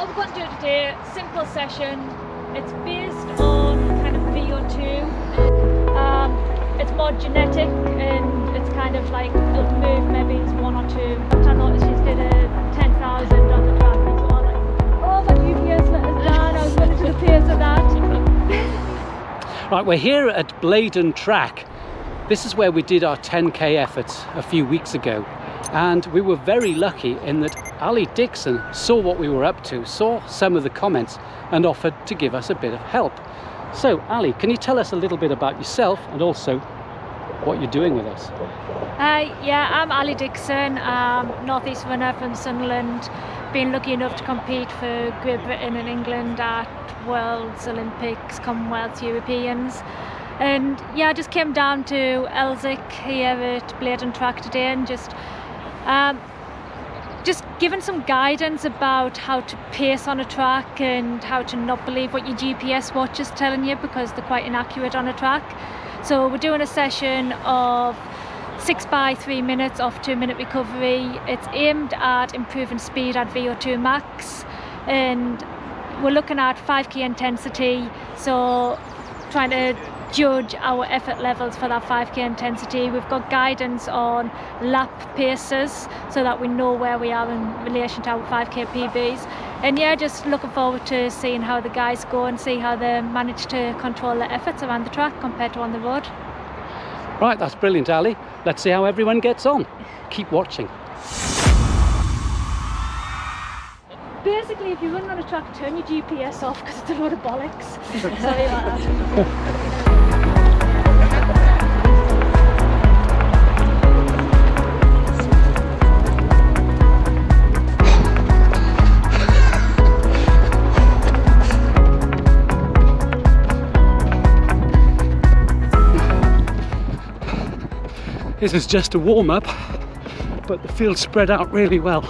all we're going to do today, simple session. It's based on kind of VO2. It's more genetic and it's kind of like it'll move maybe it's 1 or 2. I noticed she did a 10,000 on the track and so on, like, oh my GPS letter's down, I was running to the pace of that. Right, we're here at Blaydon Track. This is where we did our 10k efforts a few weeks ago, and we were very lucky in that Aly Dixon saw what we were up to, saw some of the comments and offered to give us a bit of help. So Aly, can you tell us a little bit about yourself and also what you're doing with us? Yeah, I'm Aly Dixon, northeast runner from Sunderland. Been lucky enough to compete for Great Britain and England at Worlds, Olympics, Commonwealth, Europeans. And yeah, I just came down to Elswick here at Blaydon Track today and just giving some guidance about how to pace on a track and how to not believe what your GPS watch is telling you, because they're quite inaccurate on a track. So we're doing a session of 6 by 3 minutes off 2-minute recovery. It's aimed at improving speed at VO2 max, and we're looking at 5k intensity, so trying to judge our effort levels for that 5k intensity. We've got guidance on lap paces so that we know where we are in relation to our 5k PBs. And yeah, just looking forward to seeing how the guys go and see how they manage to control their efforts around the track compared to on the road. Right, that's brilliant, Aly. Let's see how everyone gets on. Keep watching. Basically, if you're running on a track, turn your GPS off because it's a load of bollocks. Sorry about that. This is just a warm-up, but the field's spread out really well.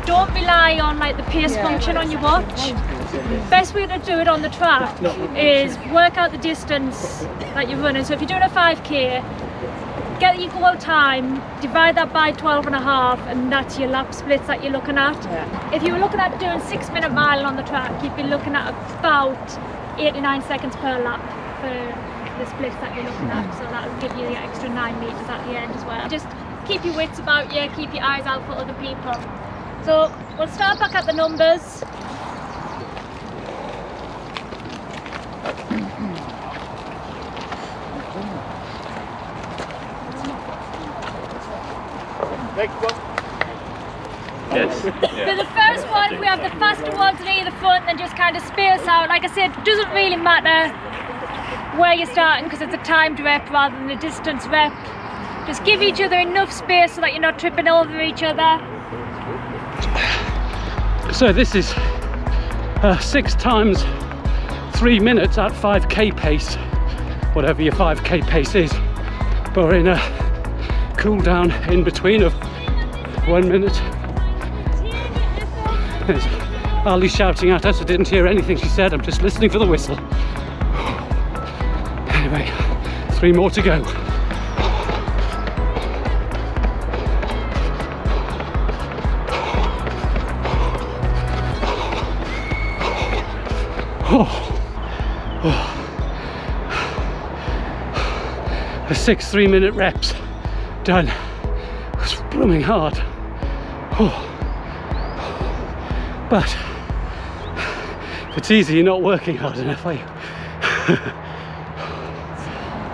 Don't rely on like the pace function on your watch. Best way to do it on the track is work out the distance that you're running. So if you're doing a 5k, get your goal time, divide that by 12.5, and that's your lap splits that you're looking at. If you were looking at doing 6-minute mile on the track, you'd be looking at about 8 to 9 seconds per lap for the splits that you're looking at. So that'll give you the extra 9 meters at the end as well. Just keep your wits about you, keep your eyes out for other people. So we'll start back at the numbers. Next one. Yes. For the first one, we have the faster ones near the front and just kind of space out. Like I said, it doesn't really matter where you're starting because it's a timed rep rather than a distance rep. Just give each other enough space so that you're not tripping over each other. So this is 6 times 3 minutes at 5k pace, whatever your 5k pace is, but we're in a cool down in between of 1 minute. There's Aly shouting at us. I didn't hear anything she said, I'm just listening for the whistle. Anyway, 3 more to go. The 6 3-minute reps done. It was blooming hard. But if it's easy, you're not working hard enough, are you?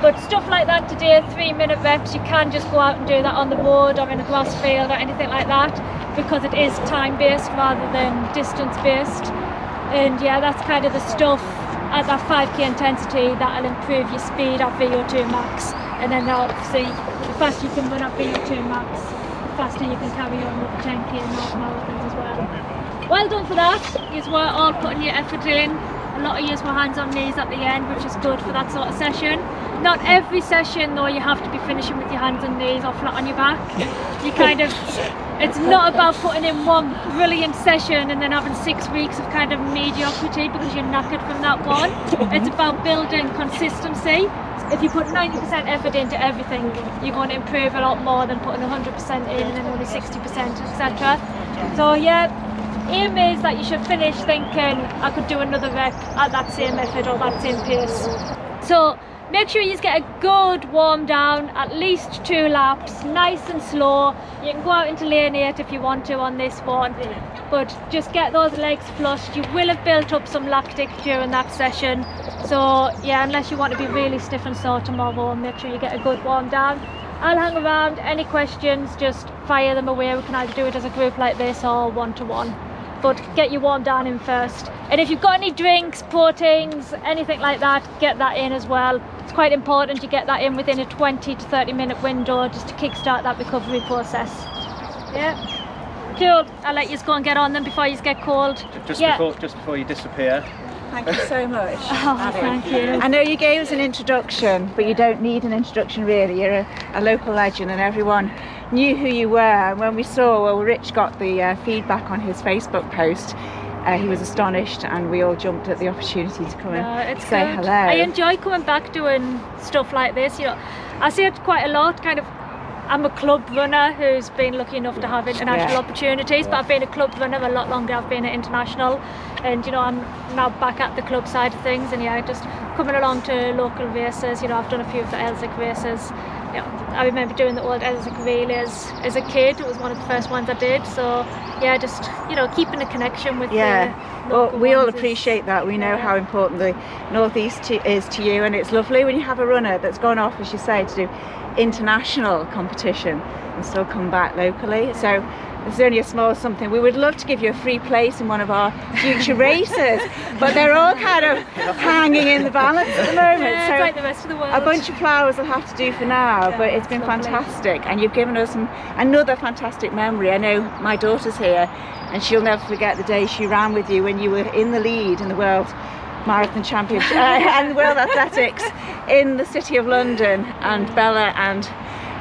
But stuff like that today, 3-minute reps, you can just go out and do that on the road or in a grass field or anything like that, because it is time-based rather than distance-based. And yeah, that's kind of the stuff at that 5k intensity that'll improve your speed at VO2 max. And then obviously, the faster you can run at VO2 max, the faster you can carry on with the 10k and half marathons as well. Well done for that. You were all putting your effort in. A A lot of years were hands on knees at the end, which is good for that sort of session. Not every session though, you have to be finishing with your hands and knees or flat on your back. You kind of, it's not about putting in one brilliant session and then having 6 weeks of kind of mediocrity because you're knackered from that one. It's about building consistency. If you put 90% effort into everything, you're going to improve a lot more than putting 100% in and then only 60%, etc. So yeah, aim is that you should finish thinking, I could do another rep at that same effort or that same pace. So make sure you get a good warm down, at least 2 laps, nice and slow. You can go out into lane 8 if you want to on this one, but just get those legs flushed. You will have built up some lactic during that session, so yeah, unless you want to be really stiff and sore tomorrow, make sure you get a good warm down. I'll hang around. Any questions, just fire them away. We can either do it as a group like this or one-to-one, but get your warm down in first. And if you've got any drinks, proteins, anything like that, get that in as well. It's quite important you get that in within a 20 to 30 minute window just to kickstart that recovery process. Yeah, cool. I'll let you go and get on them before you get cold. Just Yeah. before you disappear. Thank you so much. Oh, thank you. I know you gave us an introduction, but you don't need an introduction really. You're a local legend and everyone knew who you were. And when we saw, well, Rich got the feedback on his Facebook post, he was astonished and we all jumped at the opportunity to come and It's say good. hello. I enjoy coming back doing stuff like this. You know, I see it quite a lot. Kind of, I'm a club runner who's been lucky enough to have international opportunities, but I've been a club runner a lot longer. I've been at international, and you know, I'm now back at the club side of things. And yeah, just coming along to local races. You know, I've done a few of the Elswick races. Yeah, I remember doing the old Elswick relays as a kid. It was one of the first ones I did. So yeah, just, you know, keeping a connection with the local we all ones appreciate that. We know how important the Northeast is to you, and it's lovely when you have a runner that's gone off, as you say, to do international competition and still come back locally. So this is only a small something. We would love to give you a free place in one of our future races, but they're all kind of hanging in the balance at the moment. Yeah, so it's like the rest of the world. a bunch of flowers will have to do for now, but it's been lovely. fantastic, and you've given us another fantastic memory. I know my daughter's here and she'll never forget the day she ran with you when you were in the lead in the World Marathon Championship and World Athletics in the City of London, and Bella and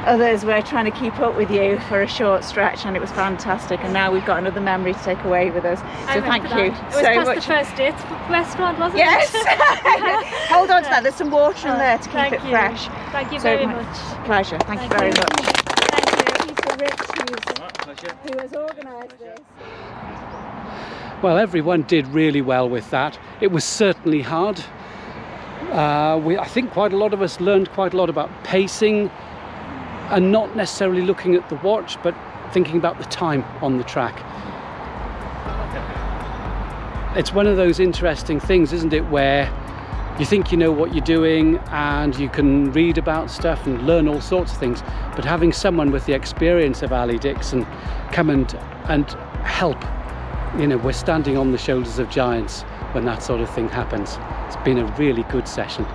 others were trying to keep up with you for a short stretch, and it was fantastic. And now we've got another memory to take away with us, so thank you It was so past much. the first date restaurant, wasn't Yes. it? Hold on to that, there's some water in there to keep Thank it you. fresh. Thank you So very my much. pleasure, thank you Thank very you. much. Thank you. Thank you to Rich, Pleasure. who has organised this. Well, everyone did really well with that. It was certainly hard. I think quite a lot of us learned quite a lot about pacing and not necessarily looking at the watch, but thinking about the time on the track. It's one of those interesting things, isn't it, where you think you know what you're doing and you can read about stuff and learn all sorts of things, but having someone with the experience of Aly Dixon come and help, you know, we're standing on the shoulders of giants when that sort of thing happens. It's been a really good session.